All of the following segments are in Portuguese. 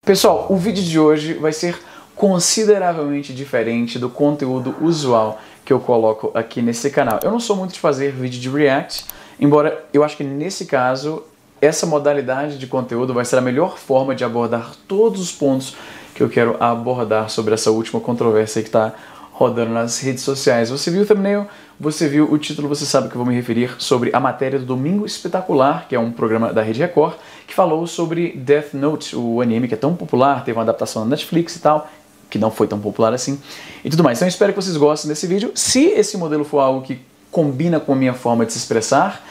Pessoal, o vídeo de hoje vai ser consideravelmente diferente do conteúdo usual que eu coloco aqui nesse canal. Eu não sou muito de fazer vídeo de react, embora eu acho que nesse caso essa modalidade de conteúdo vai ser a melhor forma de abordar todos os pontos que eu quero abordar sobre essa última controvérsia que está rodando nas redes sociais. Você viu o thumbnail, você viu o título, você sabe que eu vou me referir sobre a matéria do Domingo Espetacular, que é um programa da Rede Record, que falou sobre Death Note, o anime que é tão popular, teve uma adaptação na Netflix e tal, que não foi tão popular assim, e tudo mais. Então eu espero que vocês gostem desse vídeo. Se esse modelo for algo que combina com a minha forma de se expressar,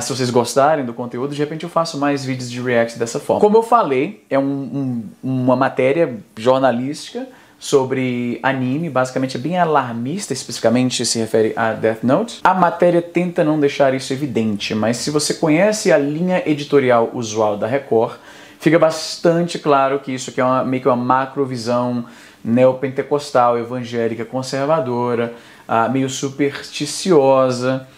se vocês gostarem do conteúdo, de repente eu faço mais vídeos de react dessa forma. Como eu falei, é uma matéria jornalística sobre anime, basicamente é bem alarmista, especificamente se refere a Death Note. A matéria tenta não deixar isso evidente, mas se você conhece a linha editorial usual da Record, fica bastante claro que isso aqui é meio que uma macrovisão neopentecostal, evangélica, conservadora, meio supersticiosa,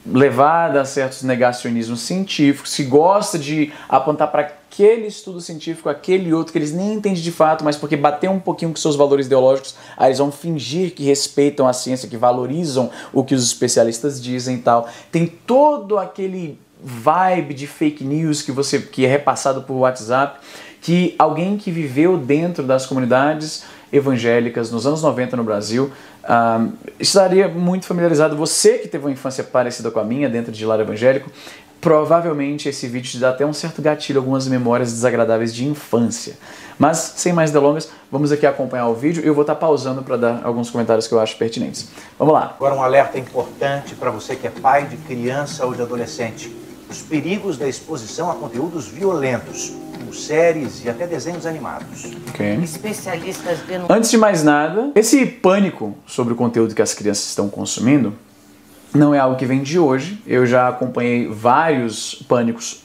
levada a certos negacionismos científicos, que gosta de apontar para aquele estudo científico, aquele outro que eles nem entendem de fato, mas porque bateu um pouquinho com seus valores ideológicos, aí eles vão fingir que respeitam a ciência, que valorizam o que os especialistas dizem e tal. Tem todo aquele vibe de fake news que é repassado por WhatsApp, que alguém que viveu dentro das comunidades evangélicas nos anos 90 no Brasil estaria muito familiarizado. Você que teve uma infância parecida com a minha dentro de lar evangélico, provavelmente esse vídeo te dá até um certo gatilho, algumas memórias desagradáveis de infância. Mas, sem mais delongas, vamos aqui acompanhar o vídeo e eu vou estar pausando para dar alguns comentários que eu acho pertinentes. Vamos lá. Agora um alerta importante para você que é pai de criança ou de adolescente. Os perigos da exposição a conteúdos violentos, como séries e até desenhos animados. Okay. Especialistas denunciam. Antes de mais nada, esse pânico sobre o conteúdo que as crianças estão consumindo não é algo que vem de hoje. Eu já acompanhei vários pânicos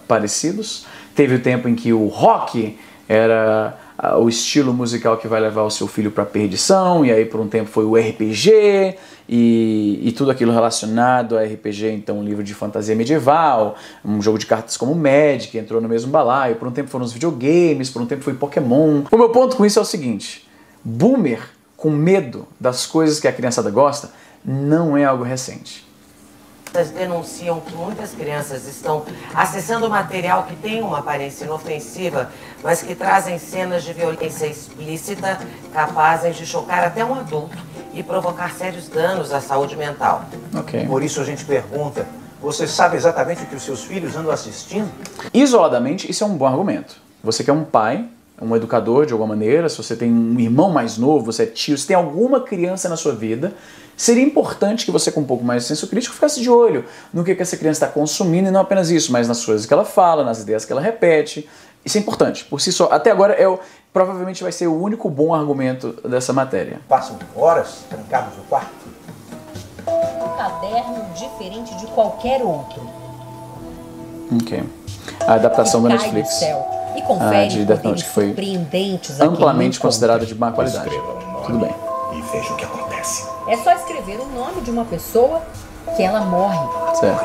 parecidos. Teve o tempo em que o rock era o estilo musical que vai levar o seu filho para a perdição, e aí por um tempo foi o RPG e tudo aquilo relacionado a RPG, então um livro de fantasia medieval, um jogo de cartas como Magic, entrou no mesmo balaio. Por um tempo foram os videogames, por um tempo foi Pokémon. O meu ponto com isso é o seguinte: boomer com medo das coisas que a criançada gosta não é algo recente. Denunciam que muitas crianças estão acessando material que tem uma aparência inofensiva, mas que trazem cenas de violência explícita capazes de chocar até um adulto e provocar sérios danos à saúde mental. Okay. Por isso a gente pergunta, você sabe exatamente o que os seus filhos andam assistindo? Isoladamente, isso é um bom argumento. Você que é um pai, um educador de alguma maneira, se você tem um irmão mais novo, você é tio, se tem alguma criança na sua vida, seria importante que você, com um pouco mais de senso crítico, ficasse de olho no que essa criança está consumindo, e não apenas isso, mas nas coisas que ela fala, nas ideias que ela repete. Isso é importante, por si só. Até agora, provavelmente vai ser o único bom argumento dessa matéria. Passam horas trancados no quarto? Um caderno diferente de qualquer outro. Ok. A adaptação da Netflix E confere de Death Note, que foi surpreendentes amplamente considerada de má qualidade. Tudo bem. E veja o que acontece. É só escrever o nome de uma pessoa que ela morre. Certo.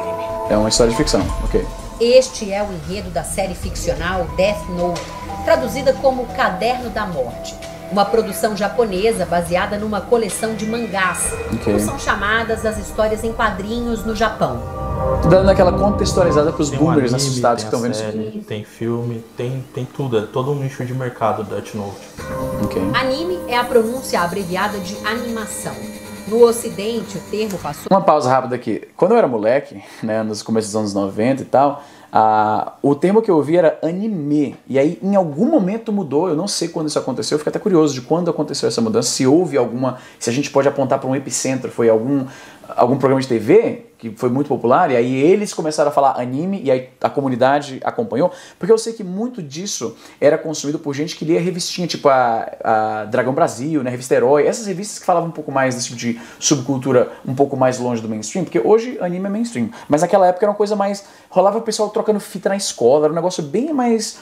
É uma história de ficção, ok. Este é o enredo da série ficcional Death Note, traduzida como Caderno da Morte. Uma produção japonesa baseada numa coleção de mangás, como são chamadas as histórias em quadrinhos no Japão. Dando aquela contextualizada para os boomers anime, assustados que estão vendo série, isso aqui. Tem filme, tem tudo, é todo um nicho de mercado da Death Note. Okay. Anime é a pronúncia abreviada de animação. No Ocidente, o termo passou... Uma pausa rápida aqui. Quando eu era moleque, né, nos começos dos anos 90 e tal, o termo que eu ouvi era anime. E aí, em algum momento mudou, eu não sei quando isso aconteceu, eu fico até curioso de quando aconteceu essa mudança, se houve alguma... Se a gente pode apontar para um epicentro, foi algum programa de TV que foi muito popular, e aí eles começaram a falar anime, e aí a comunidade acompanhou, porque eu sei que muito disso era consumido por gente que lia revistinha, tipo a Dragão Brasil, né, Revista Herói, essas revistas que falavam um pouco mais desse tipo de subcultura um pouco mais longe do mainstream, porque hoje anime é mainstream, mas naquela época era uma coisa mais... rolava o pessoal trocando fita na escola, era um negócio bem mais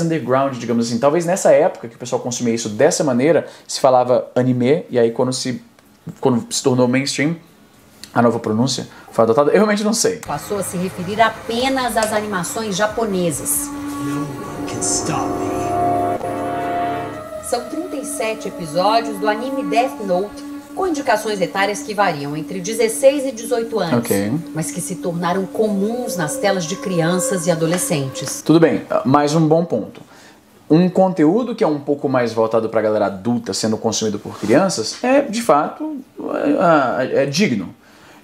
underground, digamos assim. Talvez nessa época que o pessoal consumia isso dessa maneira, se falava anime, e aí quando se tornou mainstream, a nova pronúncia foi adotada, eu realmente não sei. Passou a se referir apenas às animações japonesas. No one can stop me. São 37 episódios do anime Death Note, com indicações etárias que variam entre 16 e 18 anos, mas que se tornaram comuns nas telas de crianças e adolescentes. Tudo bem, mais um bom ponto. Um conteúdo que é um pouco mais voltado para a galera adulta sendo consumido por crianças é, de fato, digno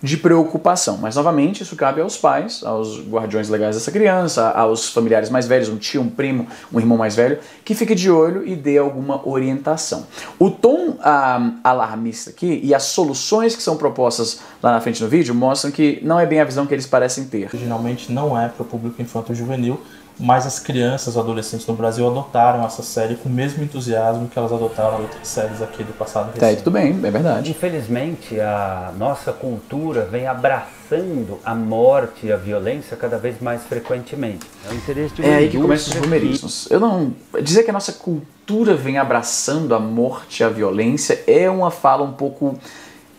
de preocupação. Mas, novamente, isso cabe aos pais, aos guardiões legais dessa criança, aos familiares mais velhos, um tio, um primo, um irmão mais velho, que fique de olho e dê alguma orientação. O tom alarmista aqui e as soluções que são propostas lá na frente no vídeo mostram que não é bem a visão que eles parecem ter. Originalmente não é para o público infanto-juvenil, mas as crianças, adolescentes no Brasil adotaram essa série com o mesmo entusiasmo que elas adotaram outras séries aqui do passado recente. Tá aí, tudo bem, é verdade. Infelizmente, a nossa cultura vem abraçando a morte e a violência cada vez mais frequentemente. É o interesse de uma aí que começam os numerismos. Eu não... Dizer que a nossa cultura vem abraçando a morte e a violência é uma fala um pouco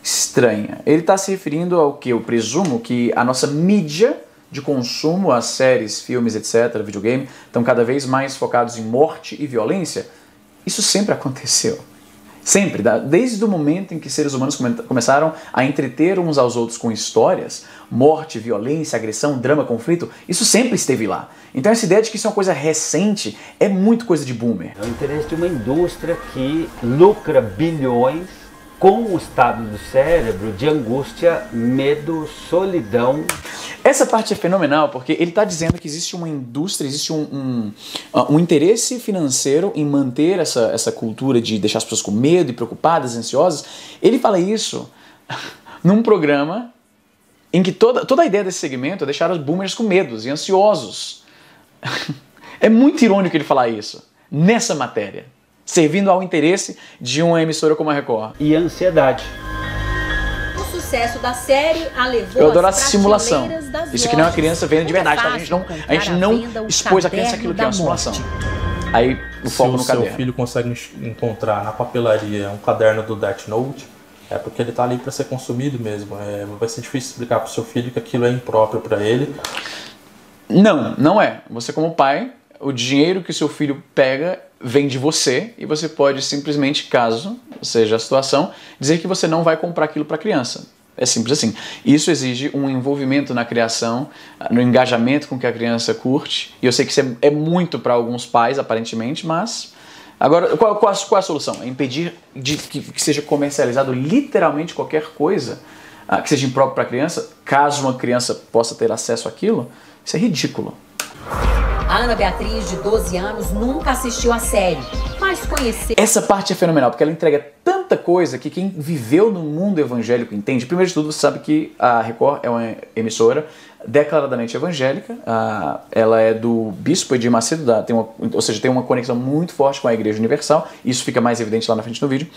estranha. Ele está se referindo ao que eu presumo que a nossa mídia de consumo, as séries, filmes, etc., videogame, estão cada vez mais focados em morte e violência. Isso sempre aconteceu. Sempre, desde o momento em que seres humanos começaram a entreter uns aos outros com histórias, morte, violência, agressão, drama, conflito, isso sempre esteve lá. Então essa ideia de que isso é uma coisa recente é muito coisa de boomer. É o interesse de uma indústria que lucra bilhões com o estado do cérebro de angústia, medo, solidão. Essa parte é fenomenal porque ele está dizendo que existe uma indústria, existe um interesse financeiro em manter essa cultura de deixar as pessoas com medo e preocupadas, ansiosas. Ele fala isso num programa em que toda a ideia desse segmento é deixar os boomers com medos e ansiosos. É muito irônico ele falar isso nessa matéria, servindo ao interesse de uma emissora como a Record. E ansiedade. O sucesso da série a levou Eu adoro a às simulação. prateleiras das Isso aqui não é uma lojas. criança vendo de verdade, tá? A gente não Encontrar expôs a venda o criança aquilo que é uma Caderno da simulação. Morte. Aí o foco no Se o seu caderno. filho consegue encontrar na papelaria um caderno do Death Note, é porque ele tá ali para ser consumido mesmo. Vai ser difícil explicar pro seu filho que aquilo é impróprio para ele. Não é. Você como pai, o dinheiro que o seu filho pega vem de você e você pode simplesmente, caso seja a situação, dizer que você não vai comprar aquilo para a criança. É simples assim. Isso exige um envolvimento na criação, no engajamento com que a criança curte. E eu sei que isso é muito para alguns pais, aparentemente, mas... Agora, qual a solução? É impedir que seja comercializado literalmente qualquer coisa que seja impróprio para a criança, caso uma criança possa ter acesso àquilo? Isso é ridículo. A Ana Beatriz, de 12 anos, nunca assistiu a série, mas conheceu... Essa parte é fenomenal, porque ela entrega tanta coisa que quem viveu no mundo evangélico entende. Primeiro de tudo, você sabe que a Record é uma emissora declaradamente evangélica. Ela é do Bispo Edir Macedo, ou seja, tem uma conexão muito forte com a Igreja Universal. Isso fica mais evidente lá na frente no vídeo.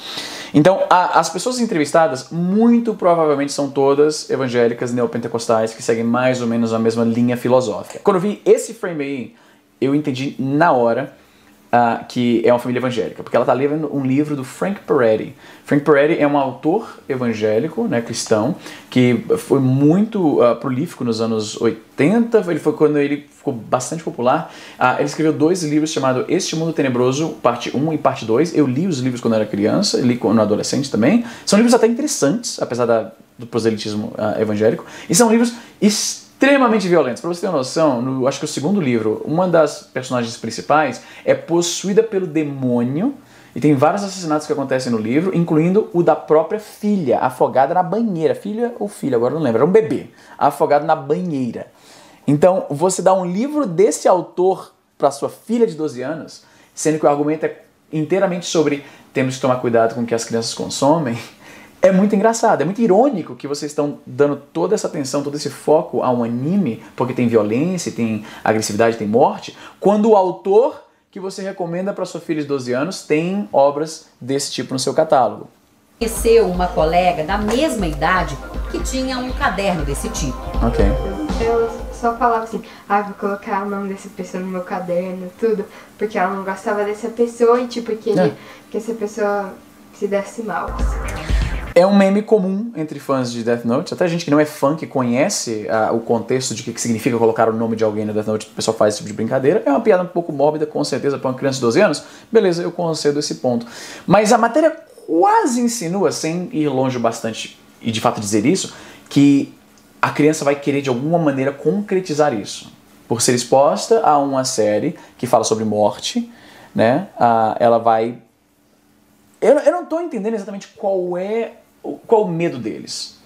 Então, as pessoas entrevistadas, muito provavelmente são todas evangélicas neopentecostais, que seguem mais ou menos a mesma linha filosófica. Quando eu vi esse frame aí, eu entendi na hora que é uma família evangélica, porque ela está lendo um livro do Frank Peretti. Frank Peretti é um autor evangélico, né, cristão, que foi muito prolífico nos anos 80, ele foi quando ele ficou bastante popular. Ele escreveu 2 livros chamados Este Mundo Tenebroso, parte 1 e parte 2. Eu li os livros quando era criança, li quando adolescente também. São livros até interessantes, apesar do proselitismo evangélico, e são livros extremamente violentos. Para você ter uma noção, acho que o segundo livro, uma das personagens principais é possuída pelo demônio e tem vários assassinatos que acontecem no livro, incluindo o da própria filha, afogada na banheira. Filha ou filho, agora não lembro, era um bebê, afogado na banheira. Então, você dá um livro desse autor para sua filha de 12 anos, sendo que o argumento é inteiramente sobre temos que tomar cuidado com o que as crianças consomem. É muito engraçado, é muito irônico que vocês estão dando toda essa atenção, todo esse foco a um anime, porque tem violência, tem agressividade, tem morte, quando o autor que você recomenda para sua filha de 12 anos tem obras desse tipo no seu catálogo. Conheceu uma colega da mesma idade que tinha um caderno desse tipo. Ok. Eu só falava assim, vou colocar o nome dessa pessoa no meu caderno, tudo, porque ela não gostava dessa pessoa e tipo, que essa pessoa se desse mal. Assim. É um meme comum entre fãs de Death Note, até gente que não é fã, que conhece o contexto de que significa colocar o nome de alguém no Death Note, o pessoal faz esse tipo de brincadeira. É uma piada um pouco mórbida, com certeza, para uma criança de 12 anos. Beleza, eu concedo esse ponto. Mas a matéria quase insinua, sem ir longe bastante e de fato dizer isso, que a criança vai querer de alguma maneira concretizar isso. Por ser exposta a uma série que fala sobre morte, né? Ela vai... Eu não estou entendendo exatamente qual o medo deles.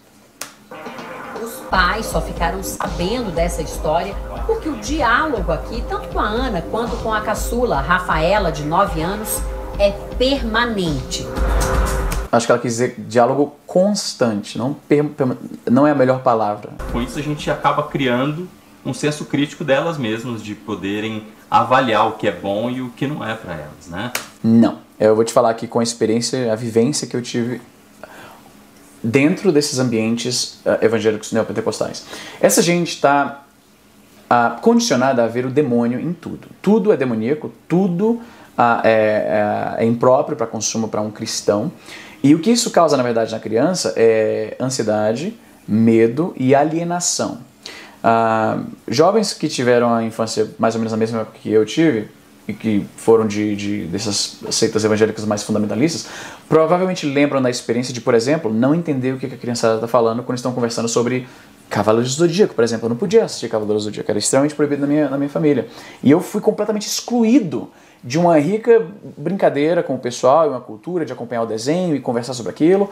Os pais só ficaram sabendo dessa história porque o diálogo aqui, tanto com a Ana quanto com a caçula, Rafaela, de 9 anos, é permanente. Acho que ela quis dizer diálogo constante, não é a melhor palavra. Com isso a gente acaba criando um senso crítico delas mesmas, de poderem avaliar o que é bom e o que não é para elas, né? Não. Eu vou te falar aqui com a experiência, a vivência que eu tive dentro desses ambientes evangélicos neopentecostais. Essa gente está condicionada a ver o demônio em tudo. Tudo é demoníaco, tudo é impróprio para consumo para um cristão. E o que isso causa, na verdade, na criança é ansiedade, medo e alienação. Jovens que tiveram a infância mais ou menos na mesma época que eu tive, e que foram dessas seitas evangélicas mais fundamentalistas, provavelmente lembram da experiência de, por exemplo, não entender o que a criançada está falando quando estão conversando sobre Cavaleiros do Zodíaco, por exemplo. Eu não podia assistir Cavaleiros do Zodíaco, era extremamente proibido na minha família. E eu fui completamente excluído de uma rica brincadeira com o pessoal e uma cultura de acompanhar o desenho e conversar sobre aquilo,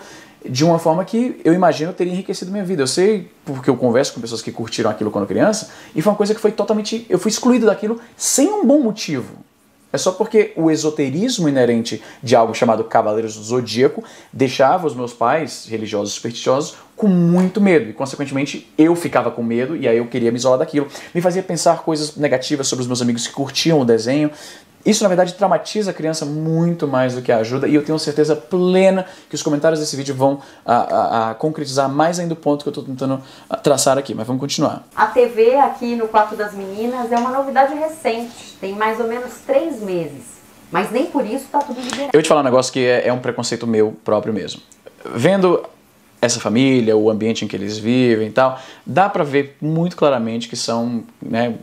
de uma forma que eu imagino teria enriquecido minha vida. Eu sei, porque eu converso com pessoas que curtiram aquilo quando criança, e foi uma coisa que foi totalmente... Eu fui excluído daquilo sem um bom motivo. É só porque o esoterismo inerente de algo chamado Cavaleiros do Zodíaco deixava os meus pais, religiosos supersticiosos, com muito medo. E, consequentemente, eu ficava com medo e aí eu queria me isolar daquilo. Me fazia pensar coisas negativas sobre os meus amigos que curtiam o desenho. Isso, na verdade, traumatiza a criança muito mais do que ajuda, e eu tenho certeza plena que os comentários desse vídeo vão concretizar mais ainda o ponto que eu estou tentando traçar aqui, mas vamos continuar. A TV aqui no Quarto das Meninas é uma novidade recente, tem mais ou menos 3 meses, mas nem por isso está tudo liberado. Eu vou te falar um negócio que é um preconceito meu próprio mesmo. Vendo essa família, o ambiente em que eles vivem e tal, dá pra ver muito claramente que são, né,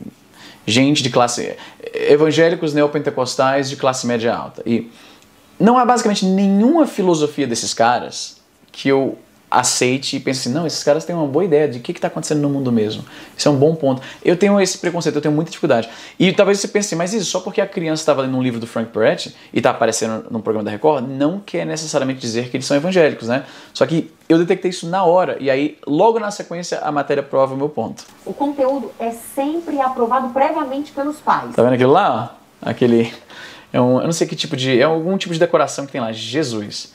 gente de classe... evangélicos neopentecostais de classe média alta. E não há basicamente nenhuma filosofia desses caras que eu aceite e pense assim, não, esses caras têm uma boa ideia de o que está acontecendo no mundo mesmo. Isso é um bom ponto. Eu tenho esse preconceito, eu tenho muita dificuldade. E talvez você pense assim, mas isso só porque a criança estava lendo um livro do Frank Peretti e está aparecendo num programa da Record, não quer necessariamente dizer que eles são evangélicos, né? Só que eu detectei isso na hora, e aí logo na sequência a matéria prova o meu ponto. O conteúdo é sempre aprovado previamente pelos pais. Tá vendo aquilo lá? Aquele... eu não sei que tipo de... é algum tipo de decoração que tem lá. Jesus.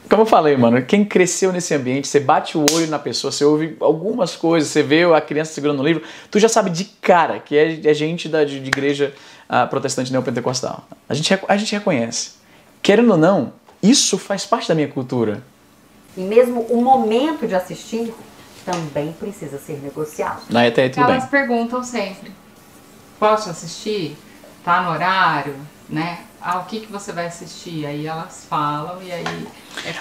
Como eu falei, mano, quem cresceu nesse ambiente, você bate o olho na pessoa, você ouve algumas coisas, você vê a criança segurando um livro, tu já sabe de cara que é gente de igreja protestante neopentecostal. A gente reconhece. Querendo ou não, isso faz parte da minha cultura. E mesmo o momento de assistir também precisa ser negociado. Até aí tudo bem. Elas perguntam sempre, posso assistir? Tá no horário? Né? O que você vai assistir? Aí elas falam e aí...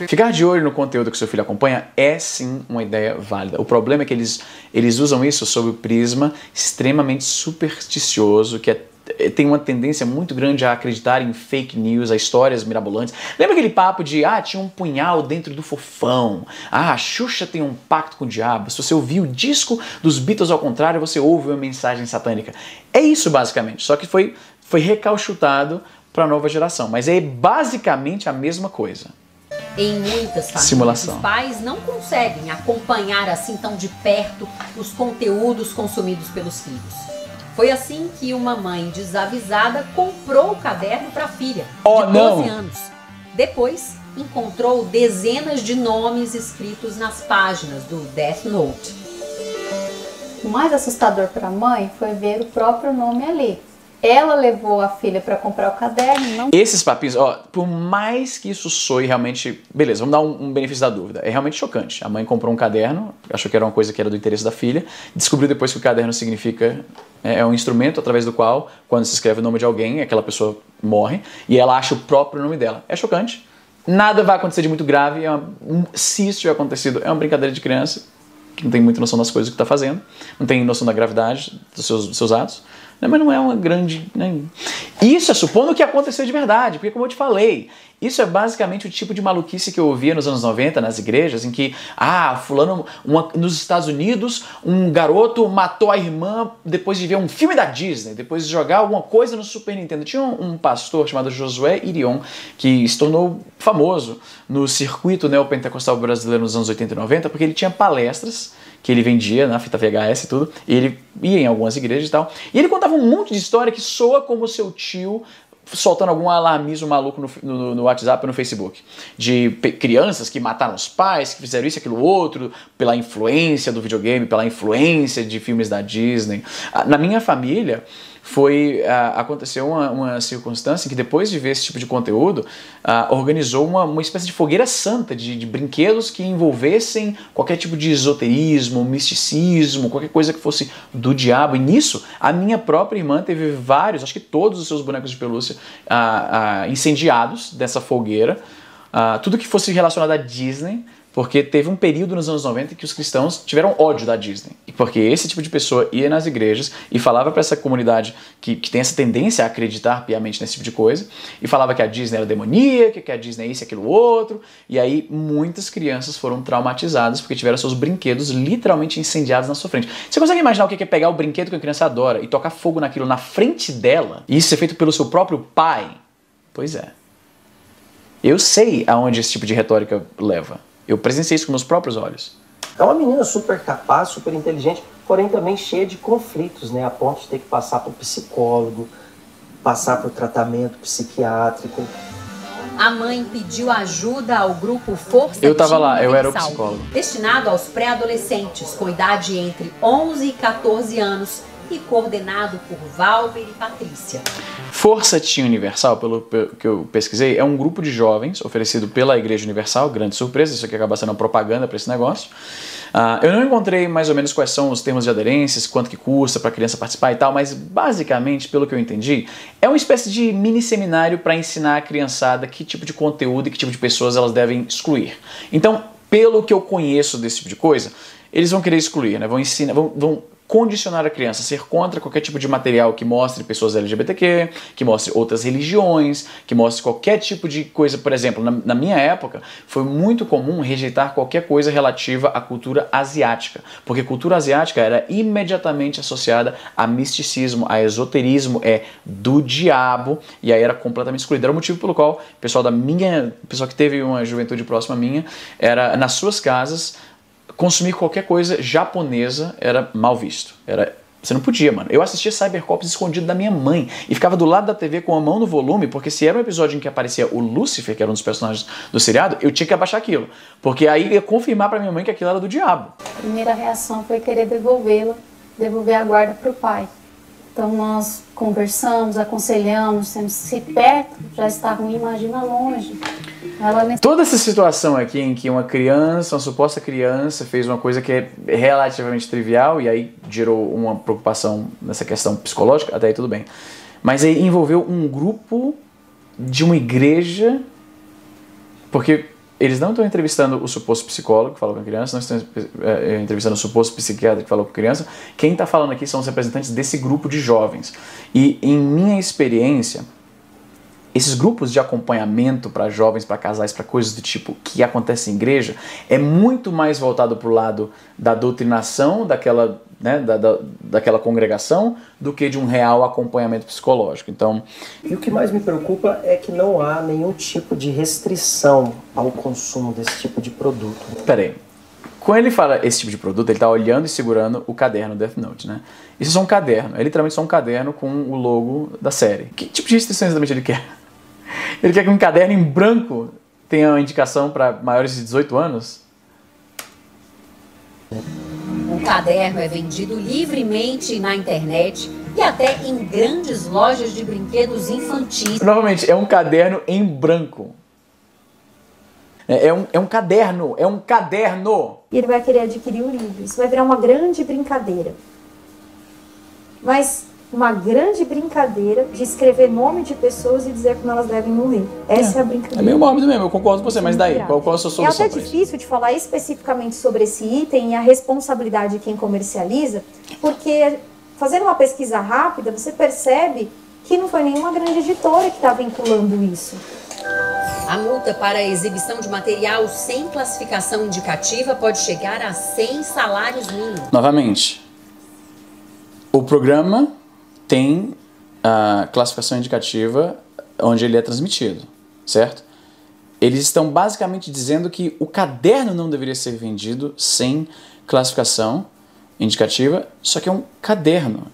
Ficar de olho no conteúdo que seu filho acompanha é sim uma ideia válida. O problema é que eles usam isso sob o prisma extremamente supersticioso, que tem uma tendência muito grande a acreditar em fake news, a histórias mirabolantes. Lembra aquele papo de, tinha um punhal dentro do fofão, a Xuxa tem um pacto com o diabo, se você ouvir o disco dos Beatles ao contrário, você ouve uma mensagem satânica. É isso basicamente, só que foi recauchutado para a nova geração, mas é basicamente a mesma coisa. Em muitas famílias, os pais não conseguem acompanhar assim tão de perto os conteúdos consumidos pelos filhos. Foi assim que uma mãe desavisada comprou o caderno para a filha, de 12 anos. Depois, encontrou dezenas de nomes escritos nas páginas do Death Note. O mais assustador para a mãe foi ver o próprio nome ali. Ela levou a filha para comprar o caderno. Não... Esses papinhos, por mais que isso soe realmente... Beleza, vamos dar um benefício da dúvida. É realmente chocante. A mãe comprou um caderno, achou que era uma coisa que era do interesse da filha, descobriu depois que o caderno significa... É um instrumento através do qual, quando se escreve o nome de alguém, aquela pessoa morre, e ela acha o próprio nome dela. É chocante. nada vai acontecer de muito grave, se isso tiver acontecido, é uma brincadeira de criança, que não tem muita noção das coisas que está fazendo, não tem noção da gravidade dos seus atos, né? Mas não é uma grande... Né? Isso é supondo que aconteceu de verdade, porque como eu te falei, isso é basicamente o tipo de maluquice que eu ouvia nos anos 90 nas igrejas, em que, fulano, nos Estados Unidos, um garoto matou a irmã depois de ver um filme da Disney, depois de jogar alguma coisa no Super Nintendo. Tinha um pastor chamado Josué Irion, que se tornou famoso no circuito neopentecostal brasileiro nos anos 80 e 90, porque ele tinha palestras que ele vendia na fita VHS e tudo, e ele ia em algumas igrejas e tal, e ele contava um monte de história que soa como seu tio soltando algum alarmismo maluco no WhatsApp ou no Facebook, de crianças que mataram os pais, que fizeram isso, aquilo, outro, pela influência do videogame, pela influência de filmes da Disney. Na minha família, aconteceu uma circunstância em que depois de ver esse tipo de conteúdo, organizou uma espécie de fogueira santa de brinquedos que envolvessem qualquer tipo de esoterismo, misticismo, qualquer coisa que fosse do diabo. E nisso, a minha própria irmã teve vários, acho que todos os seus bonecos de pelúcia incendiados dessa fogueira, tudo que fosse relacionado à Disney, porque teve um período nos anos 90 que os cristãos tiveram ódio da Disney. Porque esse tipo de pessoa ia nas igrejas e falava para essa comunidade que tem essa tendência a acreditar piamente nesse tipo de coisa, e falava que a Disney era demoníaca, que a Disney é isso e aquilo outro, e aí muitas crianças foram traumatizadas porque tiveram seus brinquedos literalmente incendiados na sua frente. Você consegue imaginar o que é pegar o brinquedo que a criança adora e tocar fogo naquilo na frente dela, e isso ser feito pelo seu próprio pai? Pois é. Eu sei aonde esse tipo de retórica leva. Eu presenciei isso com meus próprios olhos. É uma menina super capaz, super inteligente, porém também cheia de conflitos, né? A ponto de ter que passar por psicólogo, passar por tratamento psiquiátrico. A mãe pediu ajuda ao grupo Força Eu tava lá, eu era o Universal, psicólogo. destinado aos pré-adolescentes com idade entre 11 e 14 anos e coordenado por Valber e Patrícia. Força Team Universal, pelo que eu pesquisei, é um grupo de jovens oferecido pela Igreja Universal, grande surpresa, isso aqui acaba sendo uma propaganda para esse negócio. Eu não encontrei mais ou menos quais são os termos de aderências, quanto que custa para a criança participar e tal, mas basicamente, pelo que eu entendi, é uma espécie de mini seminário para ensinar a criançada que tipo de conteúdo e que tipo de pessoas elas devem excluir. Então, pelo que eu conheço desse tipo de coisa, eles vão querer excluir, né? Vão condicionar a criança a ser contra qualquer tipo de material que mostre pessoas LGBTQ, que mostre outras religiões, que mostre qualquer tipo de coisa. Por exemplo, na minha época, foi muito comum rejeitar qualquer coisa relativa à cultura asiática, porque cultura asiática era imediatamente associada a misticismo, a esoterismo, do diabo, e aí era completamente excluído. Era o motivo pelo qual o pessoal que teve uma juventude próxima à minha, era nas suas casas, consumir qualquer coisa japonesa era mal visto. Você não podia, mano. Eu assistia Cybercops escondido da minha mãe e ficava do lado da TV com a mão no volume, porque se era um episódio em que aparecia o Lúcifer, que era um dos personagens do seriado, eu tinha que abaixar aquilo. Porque aí ia confirmar pra minha mãe que aquilo era do diabo. A primeira reação foi querer devolver a guarda pro pai. Então nós conversamos, aconselhamos, se perto já está ruim, imagina longe. Toda essa situação aqui em que uma suposta criança, fez uma coisa que é relativamente trivial e aí gerou uma preocupação nessa questão psicológica, até aí tudo bem. Mas aí envolveu um grupo de uma igreja, porque eles não estão entrevistando o suposto psicólogo que falou com a criança, não estão entrevistando o suposto psiquiatra que falou com a criança. Quem está falando aqui são os representantes desse grupo de jovens. E em minha experiência, esses grupos de acompanhamento para jovens, para casais, para coisas do tipo que acontecem em igreja, é muito mais voltado para o lado da doutrinação daquela congregação do que de um real acompanhamento psicológico. Então, e o que mais me preocupa é que não há nenhum tipo de restrição ao consumo desse tipo de produto. Peraí. Quando ele fala esse tipo de produto, ele está olhando e segurando o caderno Death Note, né? Isso é só um caderno. É literalmente só um caderno com o logo da série. Que tipo de restrição exatamente ele quer? Ele quer que um caderno em branco tenha uma indicação para maiores de 18 anos? O caderno é vendido livremente na internet e até em grandes lojas de brinquedos infantis. Novamente, é um caderno em branco. É um caderno. E ele vai querer adquirir o livro. Isso vai virar uma grande brincadeira. Mas uma grande brincadeira de escrever nome de pessoas e dizer como elas devem morrer. Essa é a brincadeira. É meio mórbido mesmo, eu concordo com você, mas daí, qual a sua solução? É até difícil de falar especificamente sobre esse item e a responsabilidade de quem comercializa, porque fazendo uma pesquisa rápida, você percebe que não foi nenhuma grande editora que está vinculando isso. A multa para a exibição de material sem classificação indicativa pode chegar a 100 salários mínimos. Novamente, o programa tem a classificação indicativa onde ele é transmitido, certo? Eles estão basicamente dizendo que o caderno não deveria ser vendido sem classificação indicativa, só que é um caderno,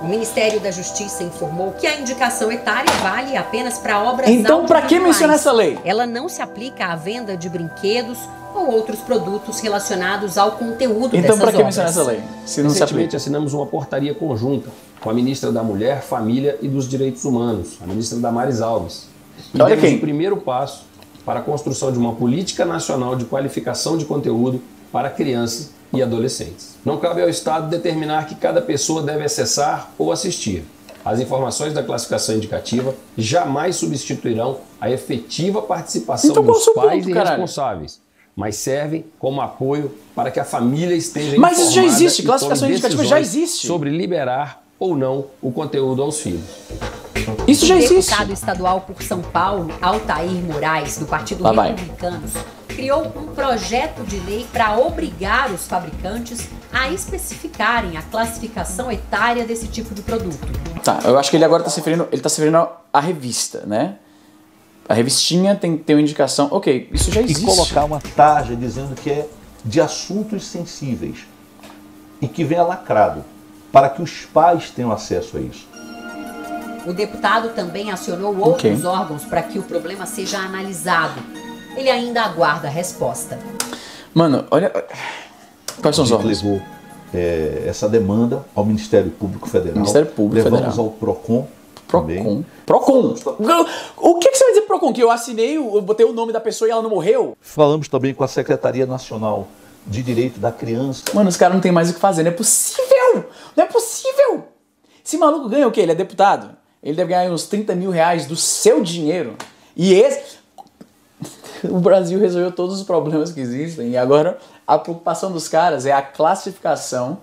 O Ministério da Justiça informou que a indicação etária vale apenas para obras Então, para que mencionar essa lei? Ela não se aplica à venda de brinquedos ou outros produtos relacionados ao conteúdo dessas obras. Então, para que mencionar essa lei? Se não se aplica. Recentemente assinamos uma portaria conjunta com a ministra da Mulher, Família e dos Direitos Humanos, a ministra Damares Alves. E demos o primeiro passo para a construção de uma política nacional de qualificação de conteúdo para crianças e adolescentes. Não cabe ao Estado determinar que cada pessoa deve acessar ou assistir. As informações da classificação indicativa jamais substituirão a efetiva participação dos pais e responsáveis, mas servem como apoio para que a família esteja informada. Mas isso já existe, classificação indicativa já existe. Sobre liberar ou não o conteúdo aos filhos. Isso já existe. O deputado estadual por São Paulo, Altair Moraes, do Partido Republicanos, criou um projeto de lei para obrigar os fabricantes a especificarem a classificação etária desse tipo de produto. Tá, eu acho que ele agora está se referindo à revista, né? A revistinha tem uma indicação, ok, isso já existe. E colocar uma tarja dizendo que é de assuntos sensíveis e que venha lacrado, para que os pais tenham acesso a isso. O deputado também acionou outros órgãos para que o problema seja analisado. Ele ainda aguarda a resposta. Mano, olha... Quais são os órgãos? Levou essa demanda ao Ministério Público Federal. Ministério Público Levamos Federal. ao PROCON. PROCON? O que você vai dizer PROCON? Que eu assinei, eu botei o nome da pessoa e ela não morreu? Falamos também com a Secretaria Nacional de Direito da Criança. Mano, os caras não tem mais o que fazer. Não é possível! Não é possível! Esse maluco ganha o quê? Ele é deputado? Ele deve ganhar uns 30 mil reais do seu dinheiro. E esse... O Brasil resolveu todos os problemas que existem. E agora a preocupação dos caras é a classificação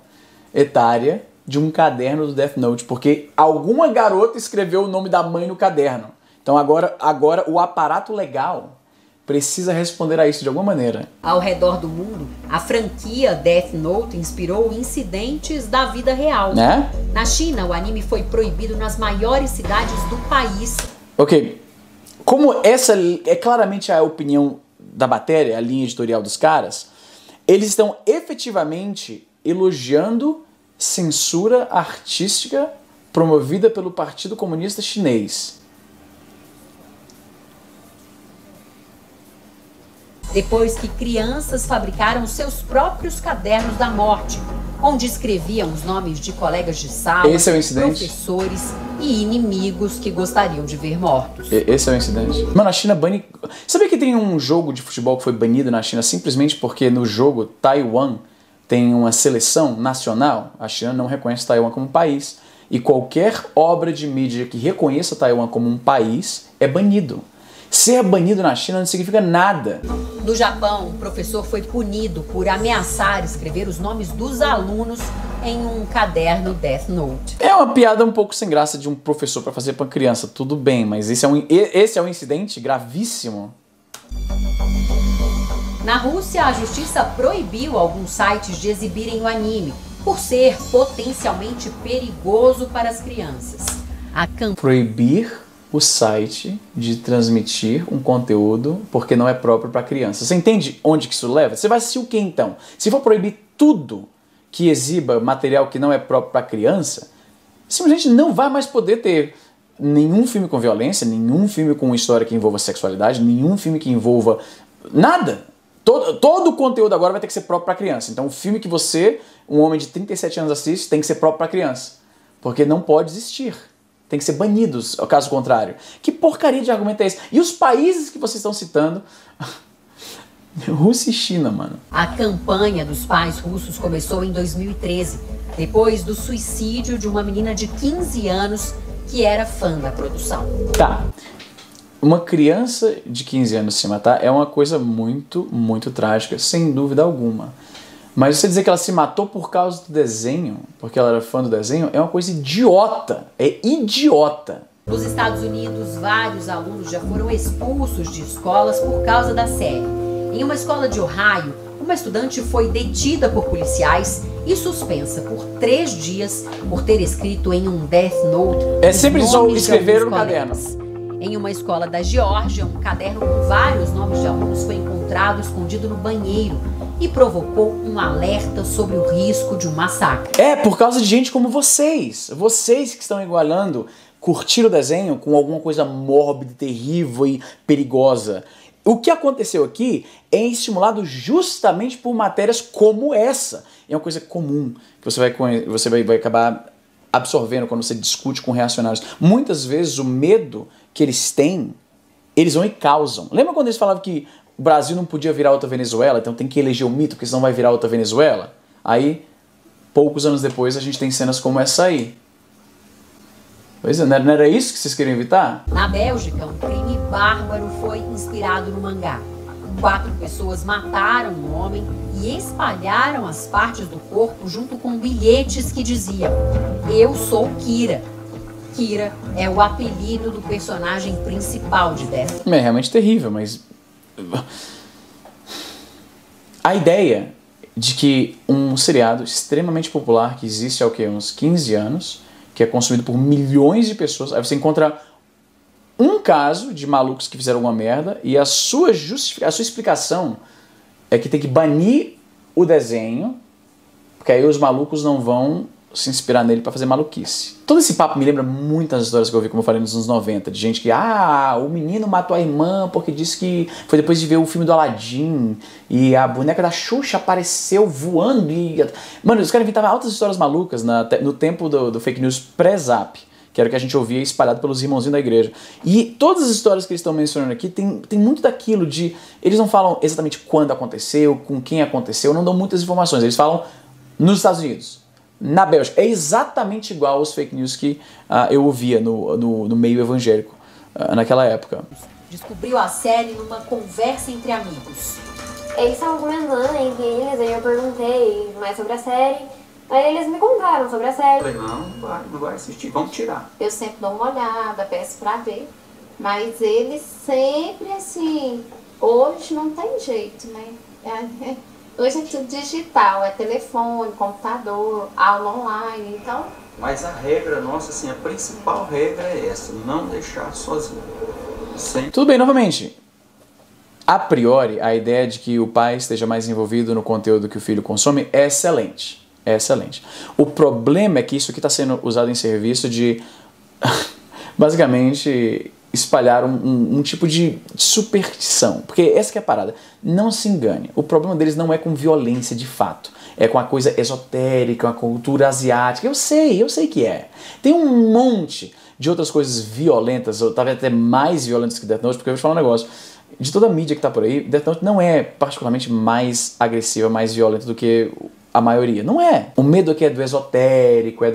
etária de um caderno do Death Note. Porque alguma garota escreveu o nome da mãe no caderno. Então agora o aparato legal precisa responder a isso de alguma maneira. Ao redor do mundo, a franquia Death Note inspirou incidentes da vida real. Né? Na China, o anime foi proibido nas maiores cidades do país. Ok. Como essa é claramente a opinião da matéria, a linha editorial dos caras, eles estão efetivamente elogiando censura artística promovida pelo Partido Comunista Chinês. Depois que crianças fabricaram seus próprios cadernos da morte, onde escreviam os nomes de colegas de sala, professores e inimigos que gostariam de ver mortos. Esse é o incidente. Mano, a China bane... Sabia que tem um jogo de futebol que foi banido na China simplesmente porque no jogo Taiwan tem uma seleção nacional? A China não reconhece Taiwan como um país. E qualquer obra de mídia que reconheça Taiwan como um país é banido. Ser banido na China não significa nada. No Japão, um professor foi punido por ameaçar escrever os nomes dos alunos em um caderno Death Note. É uma piada um pouco sem graça de um professor para fazer para criança, tudo bem, mas esse é um incidente gravíssimo. Na Rússia, a justiça proibiu alguns sites de exibirem o anime, por ser potencialmente perigoso para as crianças. Proibir o site de transmitir um conteúdo porque não é próprio para criança. Você entende onde que isso leva? Você vai assistir o que então? Se for proibir tudo que exiba material que não é próprio para criança, simplesmente não vai mais poder ter nenhum filme com violência, nenhum filme com história que envolva sexualidade, nenhum filme que envolva nada. Todo o conteúdo agora vai ter que ser próprio para criança. Então o filme que você, um homem de 37 anos, assiste, tem que ser próprio para criança. Porque não pode existir. Tem que ser banidos, caso contrário. Que porcaria de argumento é esse? E os países que vocês estão citando... Rússia e China, mano. A campanha dos pais russos começou em 2013, depois do suicídio de uma menina de 15 anos que era fã da produção. Tá. Uma criança de 15 anos se matar é uma coisa muito, muito trágica, sem dúvida alguma. Mas você dizer que ela se matou por causa do desenho, porque ela era fã do desenho, é uma coisa idiota. É idiota. Nos Estados Unidos, vários alunos já foram expulsos de escolas por causa da série. Em uma escola de Ohio, uma estudante foi detida por policiais e suspensa por 3 dias por ter escrito em um Death Note. É sempre só escrever no caderno. Em uma escola da Geórgia, um caderno com vários nomes de alunos foi encontrado escondido no banheiro e provocou um alerta sobre o risco de um massacre. É, por causa de gente como vocês. Vocês que estão igualando curtir o desenho com alguma coisa mórbida, terrível e perigosa. O que aconteceu aqui é estimulado justamente por matérias como essa. É uma coisa comum que você vai acabar absorvendo quando você discute com reacionários. Muitas vezes o medo que eles têm, eles vão e causam. Lembra quando eles falavam que o Brasil não podia virar outra Venezuela, então tem que eleger o mito, porque senão vai virar outra Venezuela? Aí, poucos anos depois, a gente tem cenas como essa aí. Pois é, não era isso que vocês queriam evitar? Na Bélgica, um crime bárbaro foi inspirado no mangá. 4 pessoas mataram um homem e espalharam as partes do corpo junto com bilhetes que diziam: "Eu sou Kira". Kira é o apelido do personagem principal de Death. É realmente terrível, mas a ideia de que um seriado extremamente popular que existe há uns 15 anos, que é consumido por milhões de pessoas, aí você encontra um caso de malucos que fizeram alguma merda e a sua explicação é que tem que banir o desenho, porque aí os malucos não vão se inspirar nele pra fazer maluquice. Todo esse papo me lembra muitas histórias que eu vi, como eu falei, nos anos 90, de gente que, o menino matou a irmã porque disse que foi depois de ver o filme do Aladdin e a boneca da Xuxa apareceu voando e... Mano, os caras inventavam altas histórias malucas no tempo do fake news pré-zap, que era o que a gente ouvia espalhado pelos irmãozinhos da igreja. E todas as histórias que eles estão mencionando aqui tem muito daquilo de... Eles não falam exatamente quando aconteceu, com quem aconteceu, não dão muitas informações. Eles falam nos Estados Unidos, na Bélgica. É exatamente igual aos fake news que eu ouvia no meio evangélico naquela época. Descobriu a série numa conversa entre amigos. Eles estavam comentando entre eles, aí eu perguntei mais sobre a série. Aí eles me contaram sobre a série. Eu falei, não vai assistir, vamos tirar. Eu sempre dou uma olhada, peço pra ver. Mas eles sempre assim, hoje não tem jeito, né? Hoje é tudo digital, é telefone, computador, aula online, então... Mas a regra nossa, assim, a principal regra é essa, não deixar sozinho. Sempre. Tudo bem, novamente. A priori, a ideia de que o pai esteja mais envolvido no conteúdo que o filho consome é excelente. É excelente. O problema é que isso aqui está sendo usado em serviço de, basicamente, espalhar um tipo de superstição. Porque essa que é a parada. Não se engane. O problema deles não é com violência de fato. É com a coisa esotérica, com a cultura asiática. Eu sei que é. Tem um monte de outras coisas violentas, ou talvez até mais violentas que Death Note, porque eu vou te falar um negócio. De toda a mídia que tá por aí, Death Note não é particularmente mais agressiva, mais violenta do que a maioria. Não é. O medo aqui é do esotérico, é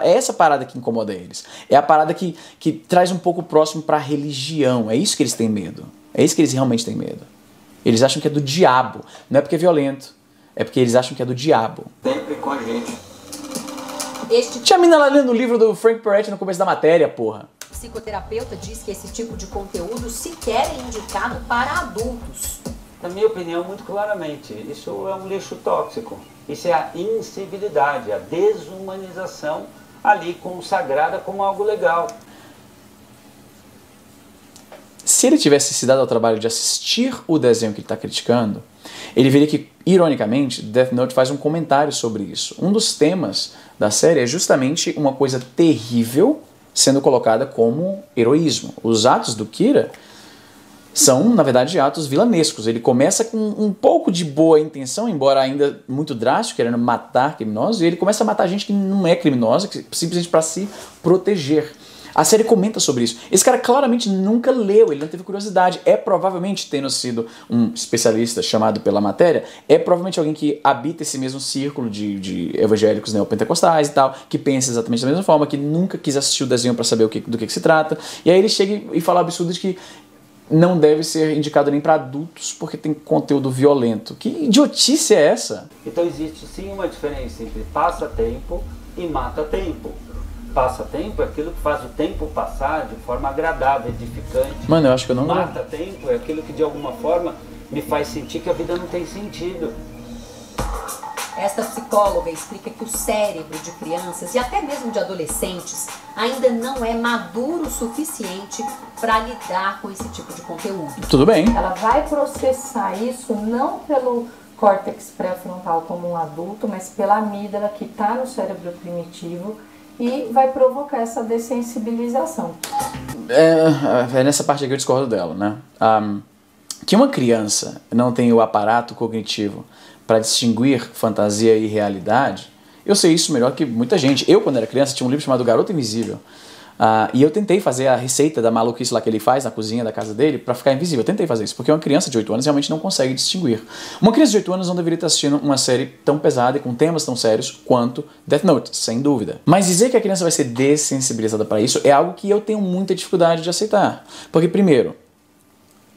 essa parada que incomoda eles. É a parada que traz um pouco próximo pra religião. É isso que eles têm medo. É isso que eles realmente têm medo. Eles acham que é do diabo. Não é porque é violento. É porque eles acham que é do diabo. Sempre com a gente. Tinha a mina lá lendo o livro do Frank Peretti no começo da matéria, porra. O psicoterapeuta diz que esse tipo de conteúdo sequer é indicado para adultos. Na minha opinião, muito claramente, isso é um lixo tóxico. Isso é a incivilidade, a desumanização ali consagrada como algo legal. Se ele tivesse se dado ao trabalho de assistir o desenho que ele está criticando, ele veria que, ironicamente, Death Note faz um comentário sobre isso. Um dos temas da série é justamente uma coisa terrível sendo colocada como heroísmo. Os atos do Kira são, na verdade, atos vilanescos. Ele começa com um pouco de boa intenção, embora ainda muito drástico, querendo matar criminosos, e ele começa a matar gente que não é criminosa, simplesmente para se proteger. A série comenta sobre isso. Esse cara claramente nunca leu, ele não teve curiosidade. É provavelmente, tendo sido um especialista chamado pela matéria, é provavelmente alguém que habita esse mesmo círculo de evangélicos neopentecostais e tal, que pensa exatamente da mesma forma, que nunca quis assistir o desenho para saber do que se trata. E aí ele chega e fala absurdo de que não deve ser indicado nem para adultos porque tem conteúdo violento. Que idiotice é essa? Então existe sim uma diferença entre passatempo e mata-tempo. Passatempo é aquilo que faz o tempo passar de forma agradável, edificante. Mano, eu acho que eu não... Mata-tempo é aquilo que de alguma forma me faz sentir que a vida não tem sentido. Esta psicóloga explica que o cérebro de crianças e até mesmo de adolescentes ainda não é maduro o suficiente para lidar com esse tipo de conteúdo. Tudo bem. Ela vai processar isso não pelo córtex pré-frontal como um adulto, mas pela amígdala que está no cérebro primitivo e vai provocar essa dessensibilização. É nessa parte aqui que eu discordo dela, né? Que uma criança não tem o aparato cognitivo para distinguir fantasia e realidade, eu sei isso melhor que muita gente. Eu, quando era criança, tinha um livro chamado Garota Invisível. E eu tentei fazer a receita da maluquice lá que ele faz na cozinha da casa dele para ficar invisível. Eu tentei fazer isso, porque uma criança de 8 anos realmente não consegue distinguir. Uma criança de 8 anos não deveria estar assistindo uma série tão pesada e com temas tão sérios quanto Death Note, sem dúvida. Mas dizer que a criança vai ser dessensibilizada para isso é algo que eu tenho muita dificuldade de aceitar. Porque, primeiro,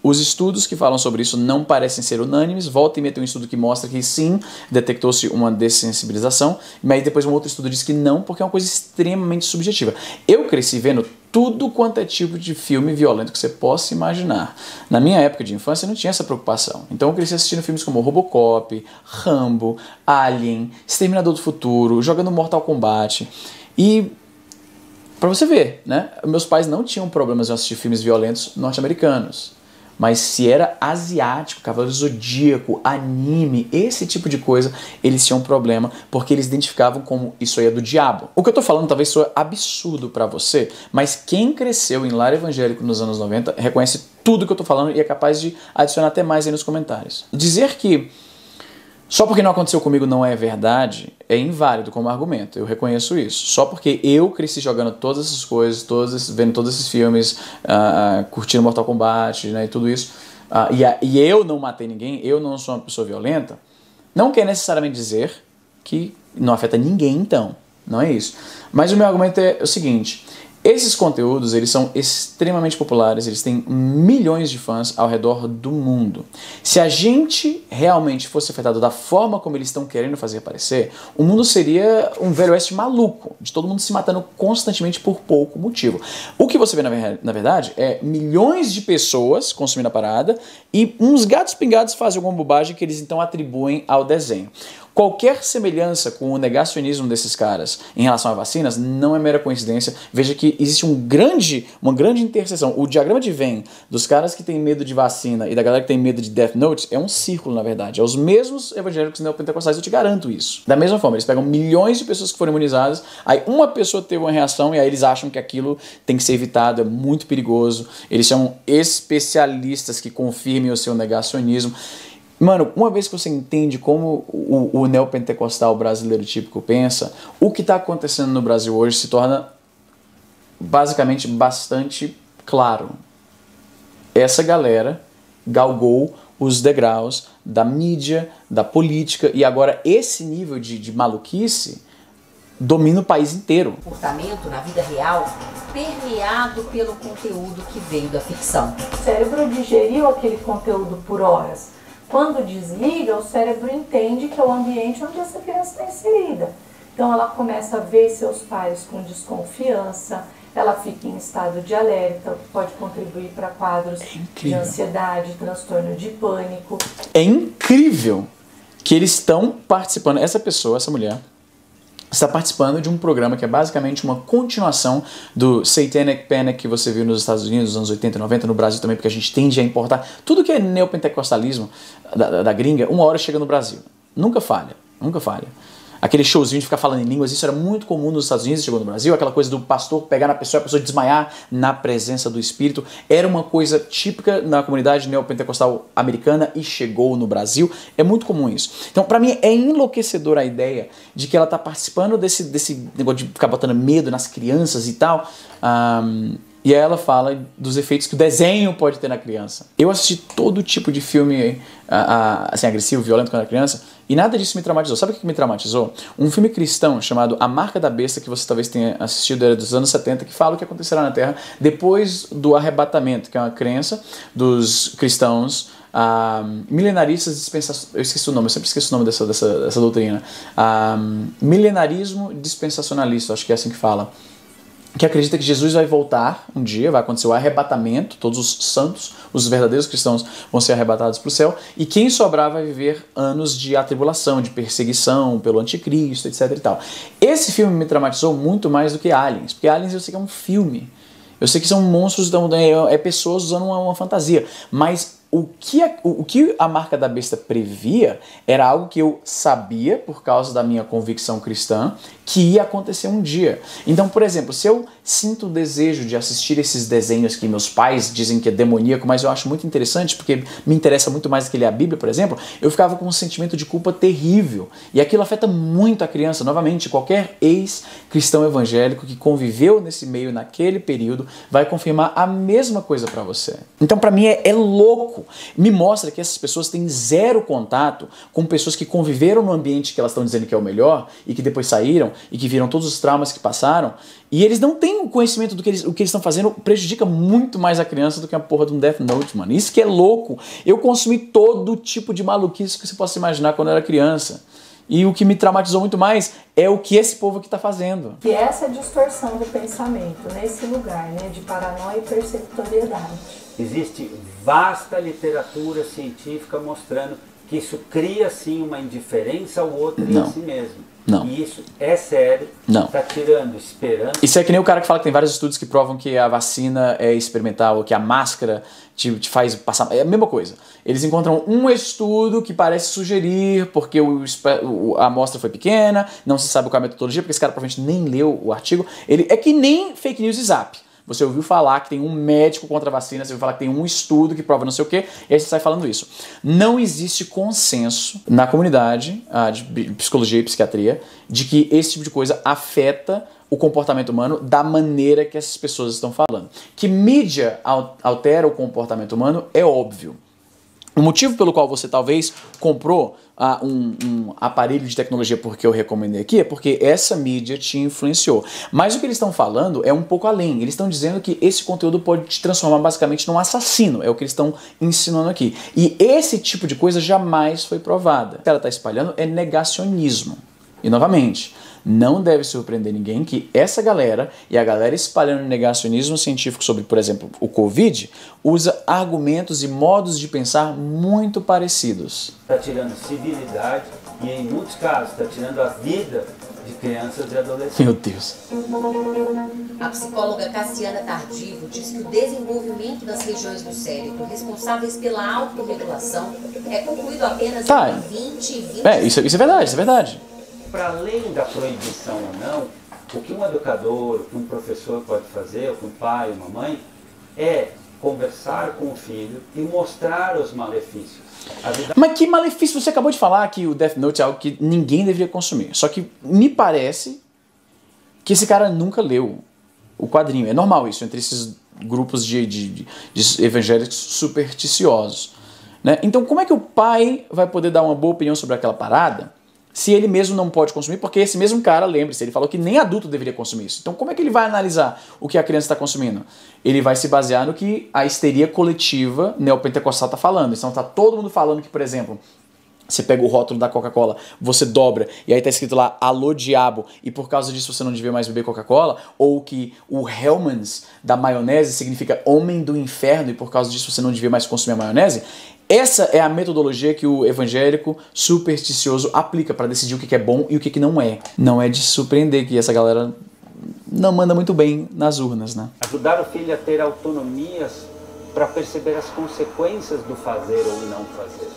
os estudos que falam sobre isso não parecem ser unânimes. Volta e meia tem um estudo que mostra que sim, detectou-se uma dessensibilização, mas depois um outro estudo diz que não, porque é uma coisa extremamente subjetiva. Eu cresci vendo tudo quanto é tipo de filme violento que você possa imaginar. Na minha época de infância não tinha essa preocupação. Então eu cresci assistindo filmes como Robocop, Rambo, Alien, Exterminador do Futuro, jogando Mortal Kombat. E pra você ver, né? Meus pais não tinham problemas em assistir filmes violentos norte-americanos. Mas se era asiático, Cavaleiro Zodíaco, anime, esse tipo de coisa, eles tinham um problema porque eles identificavam como isso aí é do diabo. O que eu tô falando talvez soe absurdo pra você, mas quem cresceu em lar evangélico nos anos 90 reconhece tudo que eu tô falando e é capaz de adicionar até mais aí nos comentários. Dizer que só porque não aconteceu comigo não é verdade é inválido como argumento, eu reconheço isso. Só porque eu cresci jogando todas essas coisas, vendo todos esses filmes, curtindo Mortal Kombat, né, e tudo isso, e eu não matei ninguém, eu não sou uma pessoa violenta, não quer necessariamente dizer que não afeta ninguém então, não é isso. Mas o meu argumento é o seguinte: esses conteúdos, eles são extremamente populares, eles têm milhões de fãs ao redor do mundo. Se a gente realmente fosse afetado da forma como eles estão querendo fazer parecer, o mundo seria um velho oeste maluco, de todo mundo se matando constantemente por pouco motivo. O que você vê, na verdade, é milhões de pessoas consumindo a parada e uns gatos pingados fazem alguma bobagem que eles então atribuem ao desenho. Qualquer semelhança com o negacionismo desses caras em relação a vacinas não é mera coincidência. Veja que existe uma grande interseção. O diagrama de Venn dos caras que têm medo de vacina e da galera que tem medo de Death Note é um círculo, na verdade. É os mesmos evangélicos neopentecostais, eu te garanto isso. Da mesma forma, eles pegam milhões de pessoas que foram imunizadas, aí uma pessoa teve uma reação e aí eles acham que aquilo tem que ser evitado, é muito perigoso. Eles são especialistas que confirmem o seu negacionismo. Mano, uma vez que você entende como o neopentecostal brasileiro típico pensa, o que está acontecendo no Brasil hoje se torna basicamente bastante claro. Essa galera galgou os degraus da mídia, da política, e agora esse nível de maluquice domina o país inteiro. Comportamento na vida real permeado pelo conteúdo que veio da ficção. O cérebro digeriu aquele conteúdo por horas. Quando desliga, o cérebro entende que é o ambiente onde essa criança está inserida. Então ela começa a ver seus pais com desconfiança, ela fica em estado de alerta, o que pode contribuir para quadros de ansiedade, transtorno de pânico. É incrível que eles estão participando, essa pessoa, essa mulher, está participando de um programa que é basicamente uma continuação do Satanic Panic que você viu nos Estados Unidos nos anos 80 e 90, no Brasil também, porque a gente tende a importar tudo que é neopentecostalismo da gringa, uma hora chega no Brasil. Nunca falha, nunca falha. Aquele showzinho de ficar falando em línguas, isso era muito comum nos Estados Unidos, chegou no Brasil, aquela coisa do pastor pegar na pessoa e a pessoa desmaiar na presença do Espírito, era uma coisa típica na comunidade neopentecostal americana e chegou no Brasil, é muito comum isso. Então, pra mim, é enlouquecedora a ideia de que ela tá participando desse negócio de ficar botando medo nas crianças e tal, e aí ela fala dos efeitos que o desenho pode ter na criança. Eu assisti todo tipo de filme assim, agressivo, violento quando era criança, e nada disso me traumatizou. Sabe o que me traumatizou? Um filme cristão chamado A Marca da Besta, que você talvez tenha assistido, era dos anos 70, que fala o que acontecerá na Terra depois do arrebatamento, que é uma crença dos cristãos milenaristas dispensacionalistas. Eu esqueci o nome, eu sempre esqueço o nome dessa doutrina. Milenarismo dispensacionalista, acho que é assim que fala. Que acredita que Jesus vai voltar um dia, vai acontecer o arrebatamento, todos os santos, os verdadeiros cristãos vão ser arrebatados para o céu, e quem sobrar vai viver anos de atribulação, de perseguição pelo anticristo, etc e tal. Esse filme me traumatizou muito mais do que Aliens, porque Aliens eu sei que é um filme, eu sei que são monstros, é pessoas usando uma fantasia, mas o que a Marca da Besta previa era algo que eu sabia, por causa da minha convicção cristã, que ia acontecer um dia. Então, por exemplo, se eu sinto o desejo de assistir esses desenhos que meus pais dizem que é demoníaco, mas eu acho muito interessante, porque me interessa muito mais do que ler a Bíblia, por exemplo, eu ficava com um sentimento de culpa terrível. E aquilo afeta muito a criança. Novamente, qualquer ex-cristão evangélico que conviveu nesse meio, naquele período, vai confirmar a mesma coisa pra você. Então, pra mim, é louco. Me mostra que essas pessoas têm zero contato com pessoas que conviveram no ambiente que elas estão dizendo que é o melhor e que depois saíram e que viram todos os traumas que passaram, e eles não têm o conhecimento do que o que eles estão fazendo prejudica muito mais a criança do que a porra de um Death Note, mano. Isso que é louco. Eu consumi todo tipo de maluquice que você possa imaginar quando eu era criança. E o que me traumatizou muito mais é o que esse povo aqui tá fazendo. E essa distorção do pensamento, nesse lugar, né, de paranoia e perceptoriedade. Existe vasta literatura científica mostrando que isso cria, sim, uma indiferença ao outro e a si mesmo. Não. E isso é sério, está tirando esperança. Isso é que nem o cara que fala que tem vários estudos que provam que a vacina é experimental, ou que a máscara te faz passar... É a mesma coisa. Eles encontram um estudo que parece sugerir, porque a amostra foi pequena, não se sabe qual é a metodologia, porque esse cara provavelmente nem leu o artigo. Ele é que nem fake news e zap. Você ouviu falar que tem um médico contra a vacina, você ouviu falar que tem um estudo que prova não sei o quê, e aí você sai falando isso. Não existe consenso na comunidade de psicologia e psiquiatria de que esse tipo de coisa afeta o comportamento humano da maneira que essas pessoas estão falando. Que mídia altera o comportamento humano é óbvio. O motivo pelo qual você talvez comprou um aparelho de tecnologia porque eu recomendei aqui é porque essa mídia te influenciou. Mas o que eles estão falando é um pouco além. Eles estão dizendo que esse conteúdo pode te transformar basicamente num assassino. É o que eles estão ensinando aqui. E esse tipo de coisa jamais foi provada. O que ela está espalhando é negacionismo. E novamente, não deve surpreender ninguém que essa galera e a galera espalhando negacionismo científico sobre, por exemplo, o Covid, usa argumentos e modos de pensar muito parecidos. Está tirando civilidade e, em muitos casos, está tirando a vida de crianças e adolescentes. Meu Deus. A psicóloga Cassiana Tardivo diz que o desenvolvimento das regiões do cérebro responsáveis pela autorregulação é concluído apenas entre 20 e 20 isso é verdade, isso é verdade. Para além da proibição ou não, o que um educador, o que um professor pode fazer, o que um pai, uma mãe, é conversar com o filho e mostrar os malefícios. Mas que malefício? Você acabou de falar que o Death Note é algo que ninguém deveria consumir. Só que me parece que esse cara nunca leu o quadrinho. É normal isso entre esses grupos de evangélicos supersticiosos, né? Então como é que o pai vai poder dar uma boa opinião sobre aquela parada se ele mesmo não pode consumir? Porque esse mesmo cara, lembre-se, ele falou que nem adulto deveria consumir isso. Então como é que ele vai analisar o que a criança está consumindo? Ele vai se basear no que a histeria coletiva neopentecostal está falando. Então está todo mundo falando que, por exemplo, você pega o rótulo da Coca-Cola, você dobra, e aí tá escrito lá, alô diabo, e por causa disso você não devia mais beber Coca-Cola, ou que o Hellmann's da maionese significa homem do inferno, e por causa disso você não devia mais consumir a maionese. Essa é a metodologia que o evangélico supersticioso aplica para decidir o que é bom e o que não é. Não é de surpreender que essa galera não manda muito bem nas urnas, né? Ajudar o filho a ter autonomias para perceber as consequências do fazer ou não fazer.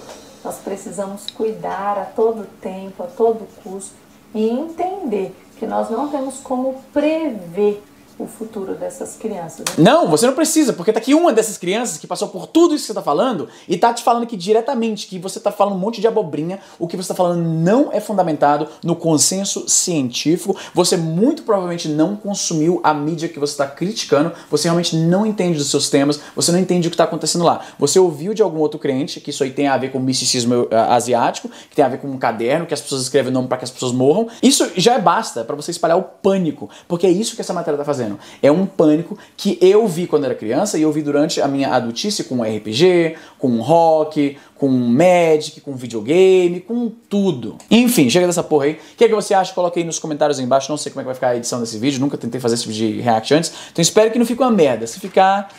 Nós precisamos cuidar a todo tempo, a todo custo, e entender que nós não temos como prever o futuro dessas crianças. Não, você não precisa, porque tá aqui uma dessas crianças que passou por tudo isso que você tá falando e tá te falando aqui diretamente que você tá falando um monte de abobrinha, o que você tá falando não é fundamentado no consenso científico, você muito provavelmente não consumiu a mídia que você tá criticando, você realmente não entende dos seus temas, você não entende o que tá acontecendo lá. Você ouviu de algum outro crente que isso aí tem a ver com misticismo asiático, que tem a ver com um caderno, que as pessoas escrevem o nome para que as pessoas morram. Isso já basta para você espalhar o pânico, porque é isso que essa matéria tá fazendo. É um pânico que eu vi quando era criança e eu vi durante a minha adultice com RPG, com rock, com Magic, com videogame, com tudo. Enfim, chega dessa porra aí. O que é que você acha? Coloque aí nos comentários aí embaixo. Não sei como é que vai ficar a edição desse vídeo. Nunca tentei fazer esse tipo de react antes. Então espero que não fique uma merda. Se ficar,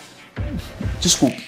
desculpe.